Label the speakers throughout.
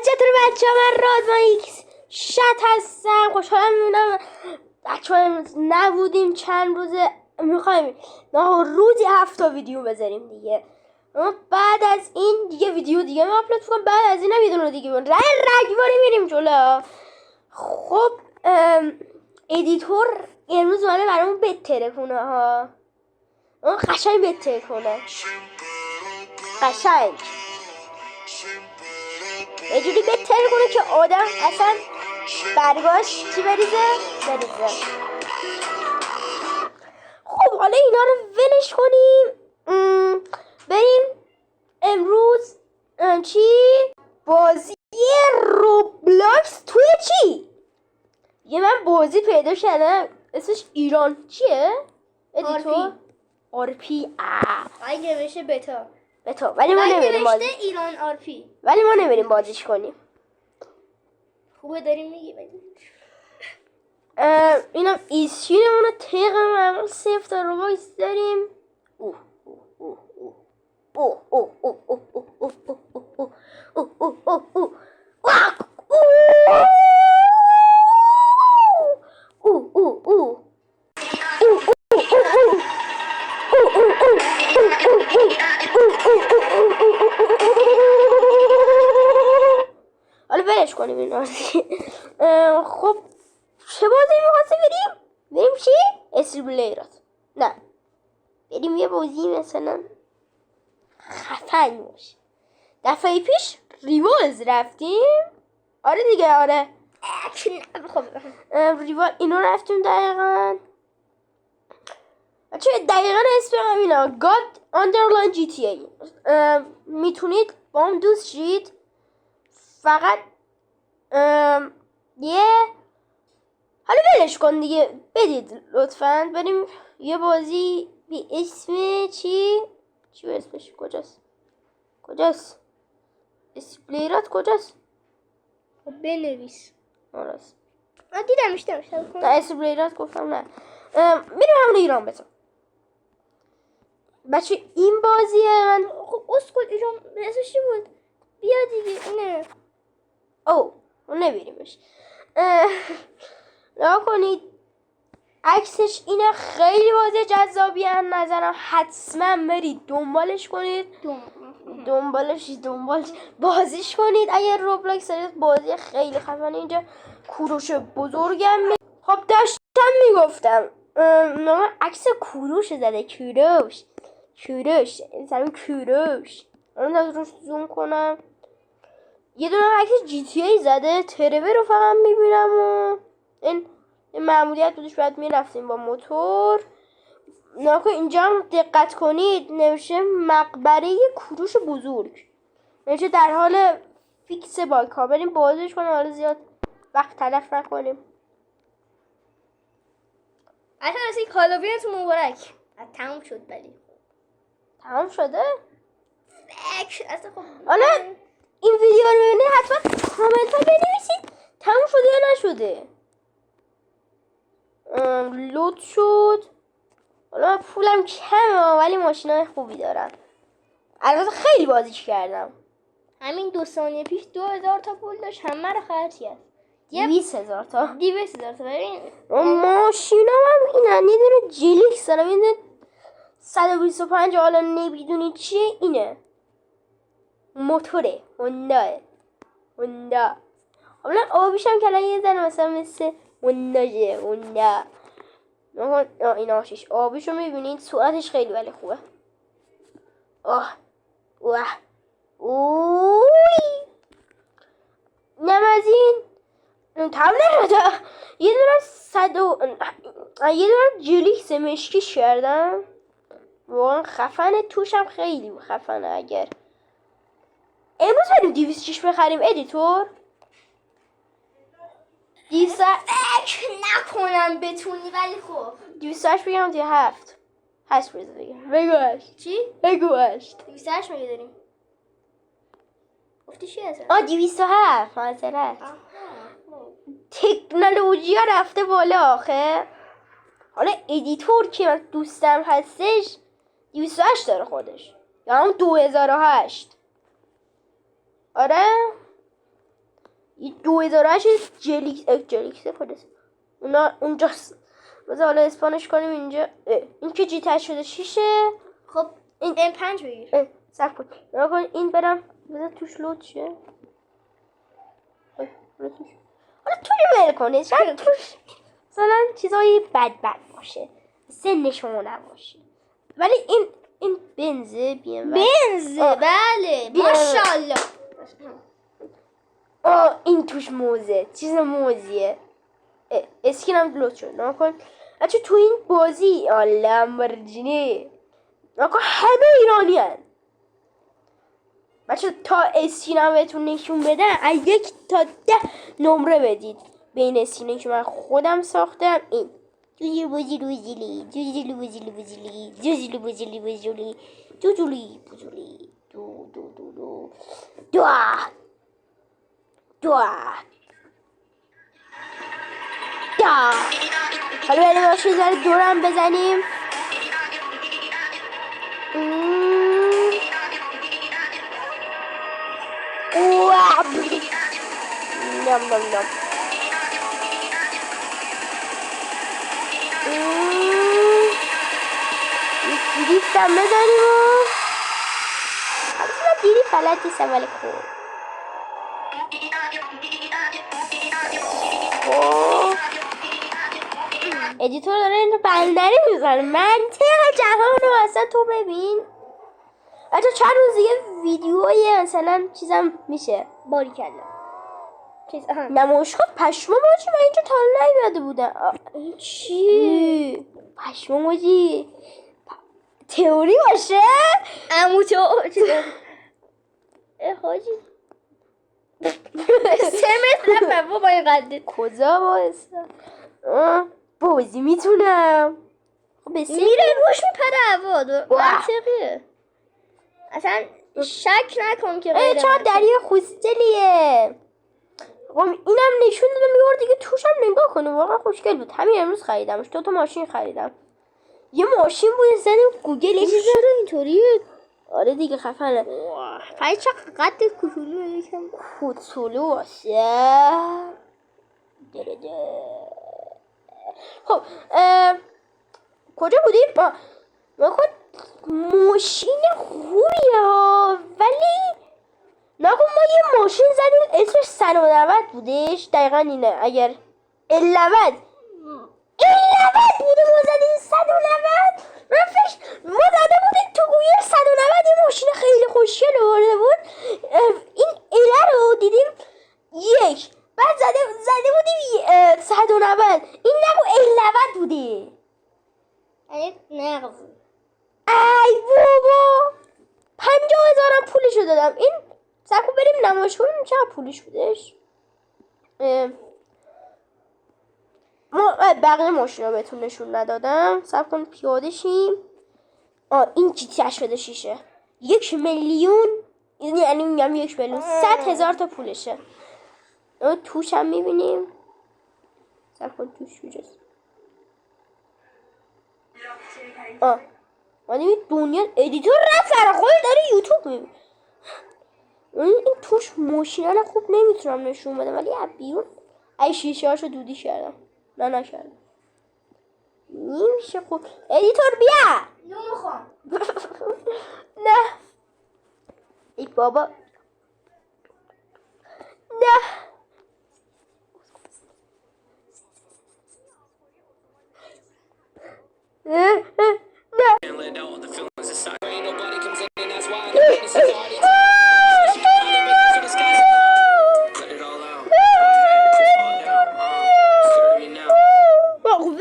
Speaker 1: چطور بچه ها؟ من رادمان ایکس شت هستم. خوشحالم میبینم بچه ها امروز نبودیم چند روزه. میخوایم روزی 7 تا ویدیو بذاریم دیگه. اما بعد از این دیگه ویدیو دیگه ما آپلود کنم. بعد از این ویدیو دیگه رگباری میریم جلو. خب ادیتور امروز اومده برامون بتره کنه ها. اون قشنگ بتره کنه، قشنگ یه جوری بهتر کنه که آدم اصلا برگاش چی بریزه. خب حالا اینا رو ولش کنیم، بریم امروز چی بازی روبلاکس توی چی یه من بازی پیدا کردم اسمش ایران چیه ادیتور آرپی.
Speaker 2: اگه نوشته بتا
Speaker 1: ولی ما نمیریم بازی
Speaker 2: ایران آرپی،
Speaker 1: ولی ما نمیریم بازیش کنیم.
Speaker 2: خوبه داریم میگی.
Speaker 1: اینم ایسکینمون تیغ معمول 0 تا روباکس داریم. حالا برش کنیم این خب چه بازی میخواسته بریم چی؟ اسیبلیرات نه بریم یه بازی مثلا خفن باشه. دفعه پیش ریوالز رفتیم. آره دیگه آره
Speaker 2: خب
Speaker 1: ریوال اینو رفتیم دقیقا. چه دقیقا اسم همینا گاد آندرلاین جی تی ای. میتونید با هم دوست شید. فقط یه حالا ولش کن دیگه، بدید لطفا. بریم یه بازی بی اسم چی اسمش کجاست اسپلیرات کجاست؟
Speaker 2: بنویس.
Speaker 1: آراست
Speaker 2: من دیدمش
Speaker 1: نه اسپلیرات گفتم نه. میرم همون ایران بزن بچه. این بازیه من
Speaker 2: خب اسکل ایران اسمش چی بود؟ بیا دیگه اینه.
Speaker 1: اون نبیریمش. نگاه کنید عکسش اینه. خیلی بازی جذابی از نظرم. حتما برید دنبالش کنید. دنبالش بازیش کنید. اگر روبلاکس دارید بازی خیلی خفنه. اینجا کوروش بزرگم خب داشتم میگفتم عکس کوروش زده. کوروش من از روش زوم کنم. یه دونه عکس جی تی ای زده. ترور رو فقط میبینم و این معمولیت بودش. بعد میرفتیم با موتور. ناکو اینجا هم دقت کنید نوشته مقبره کوروش بزرگ. نوشته در حال فیکس بایک ها. بریم بازش کنیم. حالا زیاد وقت تلف نکنیم.
Speaker 2: اصلا رسی کالابینتون مبارک. تموم شد. ولی
Speaker 1: تمام شده؟
Speaker 2: اصلا خب
Speaker 1: حالا این ویدیو رو ببینید حتما کامنت ها بنویسید تموم شده یا نشده. لود شد. حالا پولم کمه ولی ماشینای خوبی دارم. البته خیلی بازیش کردم.
Speaker 2: همین 2 ثانیه پیش 2000 تا پول داشت. همه رو خرج کرد.
Speaker 1: 200,000 تا.
Speaker 2: 200,000 تا. ببین
Speaker 1: ماشینم هم اینن. یه دونه جلیکس دارم. یه دونه 125. حالا نمیدونی چیه اینه. موتوره هوندا. حالا آبیش هم کلا یه ذره مثلا مثل هوندا. این آشیش آبیشو میبینید. سرعتش خیلی ولی خوبه. اوی نمازین تمام نشده. یه دونه جلیکس مشکیش کردم. واقعا خفنه. توشم خیلی خفنه. اگر امروز بریم 206 بخریم ادیتور 200
Speaker 2: نکنم بتونی ولی خب
Speaker 1: 208 بگم دیگه 7 8 بگم. بگو 8
Speaker 2: چی؟
Speaker 1: بگو 8
Speaker 2: 208 مگه داریم؟ گفتی چی هست؟
Speaker 1: 207 معذرت. تکنولوژی ها رفته بالا آخه. حالا ادیتور که من دوستم هستش 208 داره خودش. یا همون 2008. آره 2008 جلیکس پلیس اونا اونجاست. بذار حالا اسپانش کنیم اینجا. این که جی 86.
Speaker 2: خب این 5 بگیر.
Speaker 1: صبر کن نگاه کن این برم بذار توش لود شه. حالا توی ول کنه شاید توش مثلا چیزایی بد باشه سن شما نباشه. ولی این بنزه
Speaker 2: بله ماشاءالله.
Speaker 1: این توش موزه چیز موزیه. اسکینم لود شد نگاه کن. بچه تو این بازی لامبورجینی نگاه کن همه ایرانی هن. بچه تا اسکینم بهتون نشون بدن 1 تا 10 نمره بدید بین اسکینی که من خودم ساختم. این حالا بریم باشیم ذره دورم بزنیم. نم نم نم. دیریفتم بزنیم و دیری فلت نیستم ولی خوب. ادیتور داره این رو بندری میزنه. منطق جهان رو اصلا تو ببین. بچه چند روز دیگه ویدیوی مثلا چیزم میشه.
Speaker 2: باری کلا
Speaker 1: نمایشگاه پشمام موجی من اینجا تا حالا نیومده بودم.
Speaker 2: این چی؟
Speaker 1: پشمام موجی تئوری باشه.
Speaker 2: عمو تو چیزه حاجی 3 متر رفت با این قدت.
Speaker 1: کجا بایستا بازی میتونم.
Speaker 2: میره روش میپره هوا. منطقیه اصلا شک نکن که غیر
Speaker 1: چرا دریا خوشگلیه. اینم نشون دادم یه بار دیگه توشم نگاه کنه واقعا خوشگل بود. همین امروز خریدمش. 2 تا ماشین خریدم. یه ماشین بود زدم گوگل
Speaker 2: این چیزا رو اینطوریه.
Speaker 1: آره دیگه خفنه.
Speaker 2: فقط چقدر قدت کوچولو یکم
Speaker 1: کوچولو باشه. خب کجا بودیم؟ نکن ماشین خوبیه ولی نکن ما یه ماشین زدیم اسمش 190 بودش. دقیقا اینه. اگر 11 بوده ما زدیم 190. ما زده بودیم تو گوگل 190 یه ماشین خیلی خوشگل آورده بود. این ایله رو دیدیم یک بعد زده بودیم 190. این نگو 11 بوده.
Speaker 2: نغز
Speaker 1: ای بابا 50,000 پولشو دادم. این سرکو بریم نمایشگاه ببینیم چقدر پولش بودش. ما بقیه ماشینا بهتون نشون ندادم. صبر کن پیاده شیم. این جی تی 86 1,000,000 یعنی میگم 1,000,000 100,000 تا پولشه. توش هم میبینیم. صبر کن توش کجاست. این دنیا ادیتور رفت خود داره یوتیوب میبینی. این توش ماشینان خوب نمیتونم نشون بدم ولی از بیرون ای شیشه هاشو دودی کردم. نکردم نمیشه. خوب ادیتور بیا.
Speaker 2: نمیخوام.
Speaker 1: نه ای بابا نه.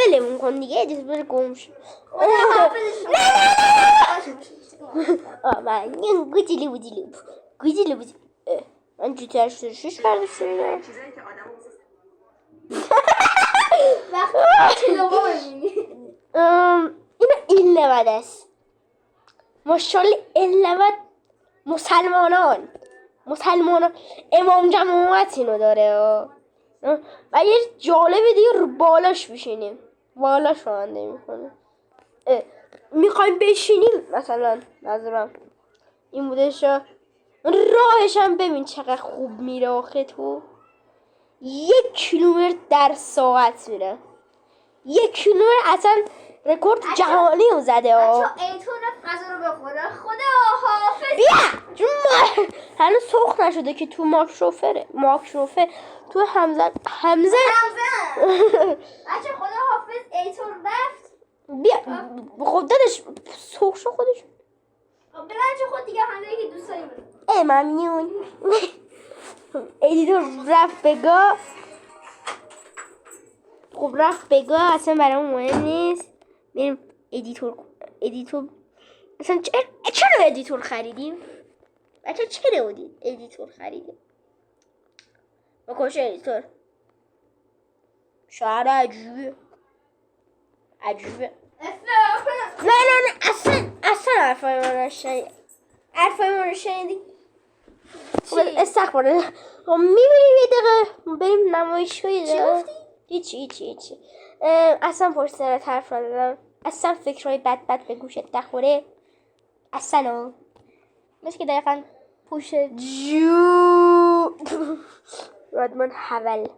Speaker 1: ولمون کن دیگه ادیتور بره گم شد. من گوجیلی من جی تی 86 برداشتم. این 11 است. ماشاءالله 11 مسلمانان امام جماعت اینو داره. و یه جالبه دیگه رو بالاش بشینیم. بالاش راننده میکنه. میخوایم بشینیم مثلا نظرم این بودش. راهش هم ببین چقدر خوب میره آخه تو. 1 کیلومتر در ساعت میره. 1 کیلومتر اصلا رکورد جهانی رو زده ها.
Speaker 2: ایتون غذا رو بخوره. خدا حافظ.
Speaker 1: بیا جون هنوز سرخ نشده که تو ماکروفر تو همزه
Speaker 2: بچه خدا حافظ. ایتون رفت.
Speaker 1: بیا خب دادش سرخ شو خودش.
Speaker 2: بلنچه خود دیگه همه یکی دوست داریم.
Speaker 1: ممنون. ادیتور رفت بگاه. خب رفت بگاه اصلا برام مهم نیست. بریم ادیتور اصلا چرا ادیتور خریدیم؟ بچه چرا ادیتور خریدیم؟ بکش ادیتور. شعر عجیبه. نه اصلا حرفای من رو شنیدی. استخباره. میبینیم یه دقیقه بریم نمایشگاه یه دقیقه. هیچی اصلا پشت سرت حرف ندارم. اصلا فکرهای بد به گوشت نخوره. اصلا
Speaker 2: مثل که دقیقا پوش
Speaker 1: رادمان حول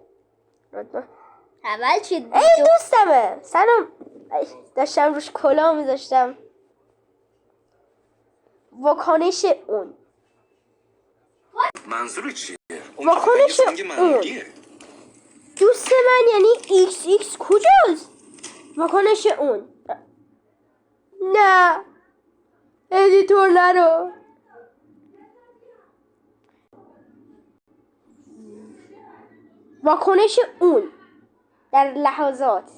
Speaker 2: اول چی
Speaker 1: ای دوستمه. سلام. داشتم روش کلاه میذاشتم. واکنش اون.
Speaker 3: منظور چیه؟
Speaker 1: واکنش اون دوست من یعنی ایکس کجاست؟ واکنش اون نه ادیتور نرو. واکنش اون در لحظات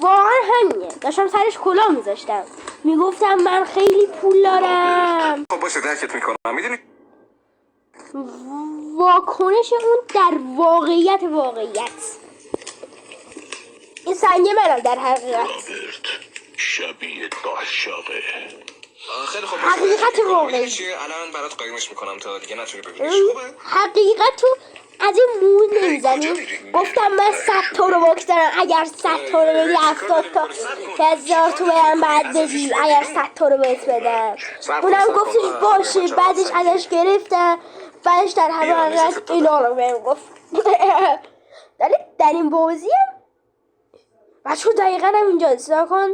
Speaker 1: واقعا همینه. داشتم سرش کلاه میذاشتم میگفتم من خیلی پول دارم.
Speaker 3: خب باشه درکت میکنم. میدونی
Speaker 1: واکنش اون در واقعیت این سنگه منم در حقیقت
Speaker 4: شبیه داشاقه.
Speaker 3: خیلی خوب
Speaker 1: حقیقت واقعی.
Speaker 3: الان برات قایمش میکنم تا دیگه نتونی ببینیش. خوبه؟
Speaker 1: حقیقت تو از این مون نمیزنی. گفتم من 100 تا رو باکس دارم. اگر 100 تا رو بدی 70 تا 1000 تو بهم بعد بدی. اگر 100 تا رو بهت بدم. اونم گفتش باشه. بعدش ازش گرفتم. بعدش در همه حقیقت اینا رو بهم گفت. در این بازی هم بچه دقیقا هم اینجا اصلا کن.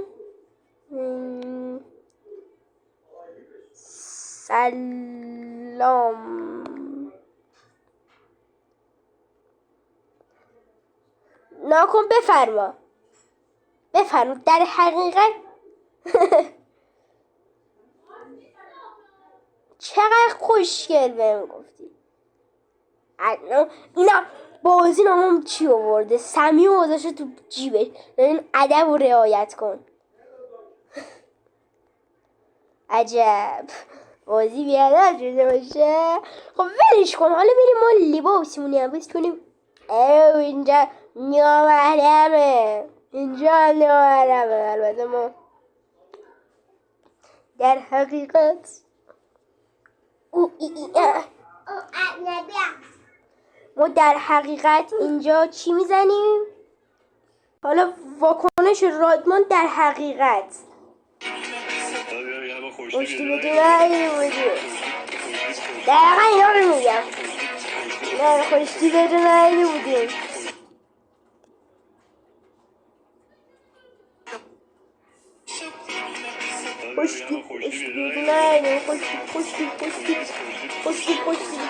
Speaker 1: سلام ناکن بفرما در حقیقت چقدر خوشگل بهم گفتی. اینا بازی نامم چی آورده؟ سمی و گذاشته تو جیبش. این ادب و رعایت کن. عجب بازی بیادر شده باشه. خب ولش کن. حالا بریم ما لباسمون عوض کنیم. اینجا نامحرمه. البته ما در حقیقت ما در حقیقت اینجا چی میزنیم؟ حالا واکنش رادمان در حقیقت خوشتی بدونه اینو بودیم. دقیقا اینا رو میگم. نه خوشتی بدونه اینو بودیم. خوشتی بدونه اینو.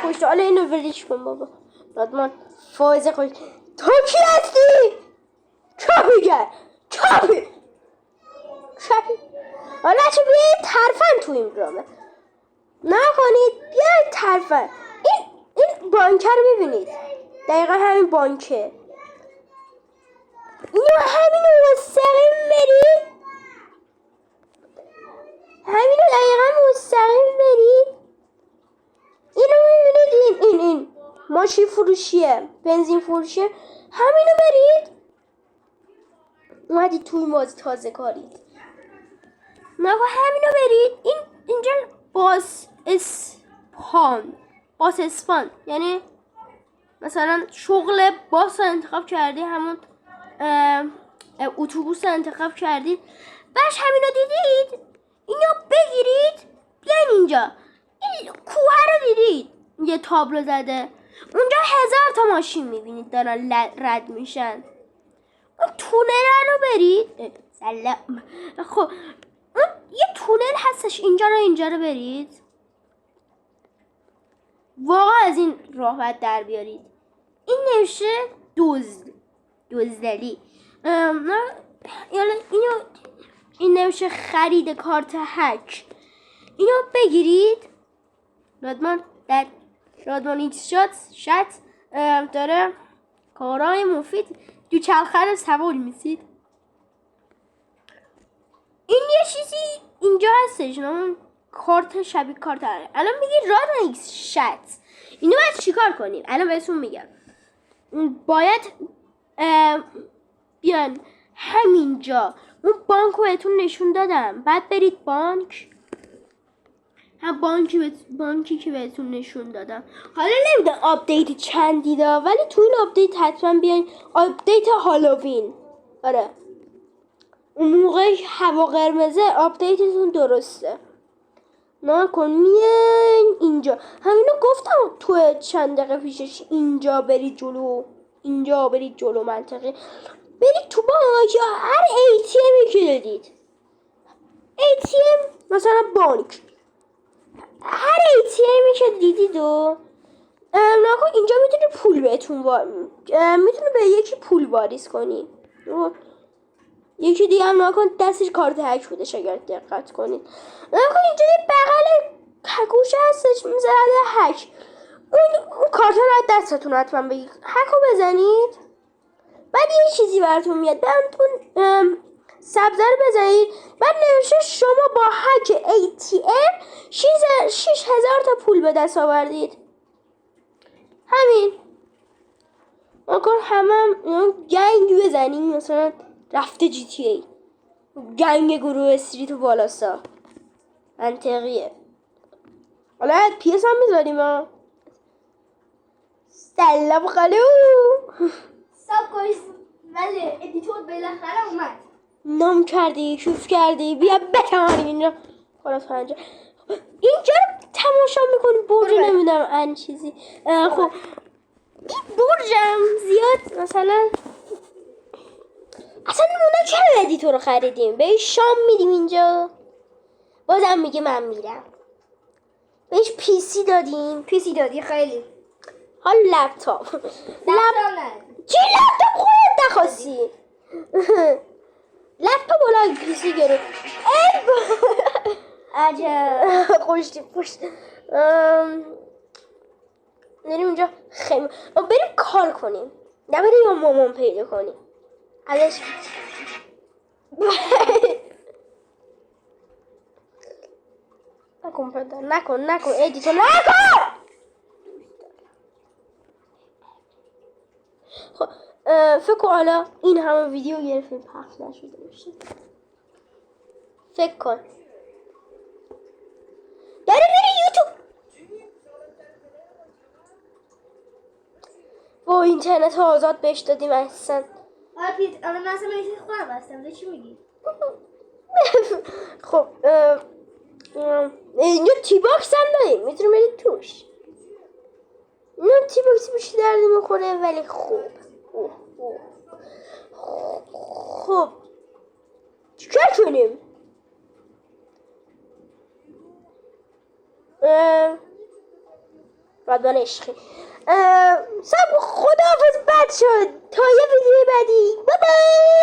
Speaker 1: خوشتی حالا اینو ولیش کن بابا. رادمان فایزه خوش. تو کی هستی؟ چاپی حالا چه بیایید ترفن تو این برامه نکنید. بیایید ترفن. این بانکه رو ببینید. دقیقا همین بانکه. اینو همینو مستقیم برید. اینو میبینید. این ماشین فروشیه. بنزین فروشیه. همینو برید. اومدید توی مازی تازه کارید. نه همینو برید. اینجا باس اسپان یعنی مثلا شغل باس انتخاب کردی. همون اتوبوس انتخاب کردید. باش همینو دیدید. اینو بگیرید. بیاین اینجا. این کوه رو دیدید. یه تابلو زده. اونجا 1000 تا ماشین میبینید دارن رد میشن. اون تونل رو برید. سلام. خب اون یه تونل هستش اینجا رو برید. واقعا از این راه باید در بیارید. این نوشته دزدلی. این نوشته خرید کارت هک. اینو بگیرید. رادمان ایکس شات داره کارهای مفید دوچرخه رو سوار میسید. این یه چیزی اینجا هستش نام کارت شبیه کارت هره. الان میگی رادمان ایکس شات. اینو باید چیکار کنیم؟ الان بهتون میگم. باید بیان همینجا اون بانک رو بهتون نشون دادم. بعد برید بانک. هم بانکی که بهتون نشون دادم. حالا نمیدونم آپدیت چندی داره ولی تو این آپدیت حتما بیاین. آپدیت هالووین. آره اون موقع هوا قرمزه آپدیتتون درسته. نکن میاین اینجا. همینو گفتم تو چند دقیقه پیشش. اینجا برید جلو منطقه. برید تو بانک یا هر ATMی که دادید. ATM مثلا بانک. هر ATMی که دیدید و نکن اینجا میتونی پول بهتون میتونی به یکی پول واریز کنی. یکی دیگه هم نکن دستش کارت هک بودش اگر دقت کنید. نکن اینجا یه بغل هکوش هستش میزنه هک. اون کارت رو از دستتون حتما بگید. هک رو بزنید. بعد یه چیزی براتون میاد. براتون سبزه رو بزنید. بعد نوشته شما با هک ATM 6000 تا پول به دست آوردید. همین. نکن همه گنگ بزنید. مثلا رفته GTA گنگ گروه استریت و بالاسا منطقیه. حالا PS هم میذاریم ها. سلام خالو.
Speaker 2: سب کنید ولی ادیتور بالاخره اومد.
Speaker 1: نام کردی شوف کردی بیا بکنیم اینجا. خلاص اینجا رو تماشا میکنیم. برج نمیدونم ان چیزی. خب این برجم زیاد مثلا اصلا اونا چرا ادیتور رو خریدیم؟ بهش شام میدیم اینجا. بازم میگه من میرم. بهش PC دادیم. PC دادی خیلی. حال لپتاپ. چی لپتاپ خودت نخواستی؟ لپتاپ ولی PC گرفت. عجب خوشتی پشت. بریم اونجا خیلی بریم کار کنیم. نه بریم یا مامان پیدا کنیم. ازش نکن ادیتور نکن. خب فکر کن حالا این همه ویدیو گرفتیم پخش نشده باشه. فکر کن داره میره یوتیوب. با اینترنت آزاد بهش دادیم اصلا.
Speaker 2: الان من اصلا میشه خودم هستم. چی میگی؟
Speaker 1: خب اینجا تی باکس هم داریم. میتونیم برید توش. اینجا تی باکس بیشتر درد میخوره ولی خوب. خب چیکار کنیم؟ رادمان عشقی سب خداحافظ بچه. تا یه ویدیو بعدی. بای بای.